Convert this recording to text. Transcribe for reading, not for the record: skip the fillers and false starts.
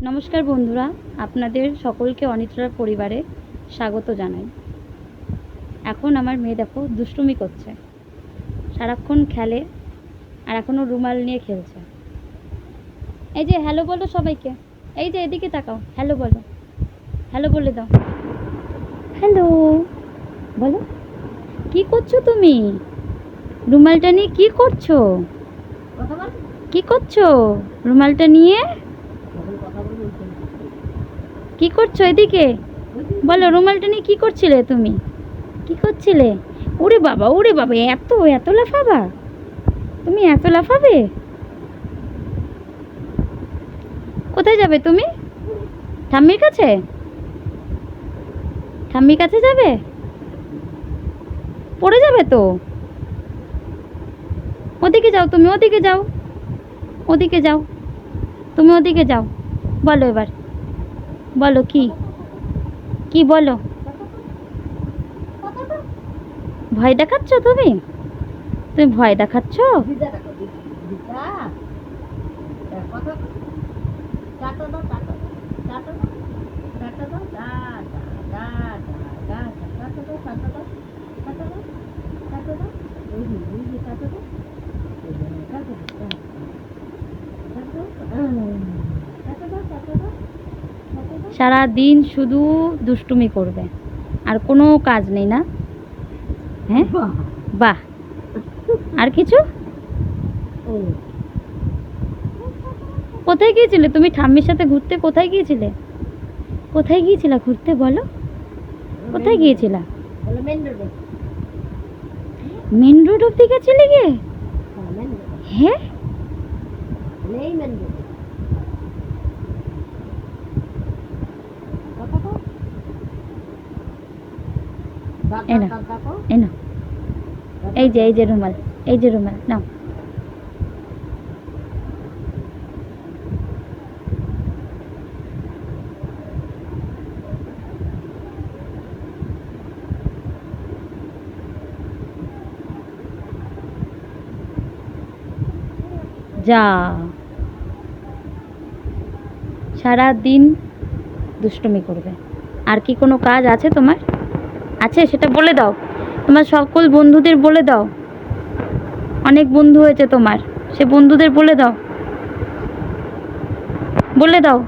নমস্কার বন্ধুরা, আপনাদের সকলকে অনিত্রার পরিবারে স্বাগত জানাই। এখন আমার মেয়ে দেখো দুষ্টুমি করছে, সারাক্ষণ খেলে আর এখনও রুমাল নিয়ে খেলছে। এই যে হ্যালো বলো সবাইকে, এই যে এদিকে তাকাও, হ্যালো বলো, হ্যালো বলে দাও, হ্যালো বলো। কি করছো তুমি? রুমালটা নিয়ে কি করছো? কি করছো রুমালটা নিয়ে? কি করছো এদিকে বলো, রুমালটা নিয়ে কি করছিলে তুমি? কি করছিলে? ওরে বাবা এত এত লাফাবা তুমি? এত লাফাবে? কোথায় যাবে তুমি? ঠাম্মির কাছে? ঠাম্মির কাছে যাবে? পড়ে যাবে তো। ওদিকে যাও, তুমি ওদিকে যাও, ওদিকে যাও, তুমি ওদিকে যাও। বলো এবার, বলো কি কি বলো। ভয় দেখাচ্ছ তুমি? তুমি ভয় দেখাচ্ছ? সারা দিন শুধু দুষ্টুমি করবে, আর কোনো কাজ নেই না? হ্যাঁ, বাহ। আর কিছু? কোথায় গিয়েছিলে তুমি ঠাম্মির সাথে ঘুরতে? কোথায় গিয়েছিলে? কোথায় গিয়েছিলা ঘুরতে বলো? কোথায় গিয়েছিলা? মেন রোড অব্দি গেছিলে গিয়ে? হ্যাঁ, এনো এই যে রুমাল, এই যে রুমাল নাও। যা, সারা দিন দুষ্টুমি করবে। আর কি কোনো কাজ আছে তোমার? আছে, সেটা বলে দাও। তোমার সকল বন্ধুদের বলে দাও, অনেক বন্ধু হয়েছে তোমার, সে বন্ধুদের বলে দাও, বলে দাও।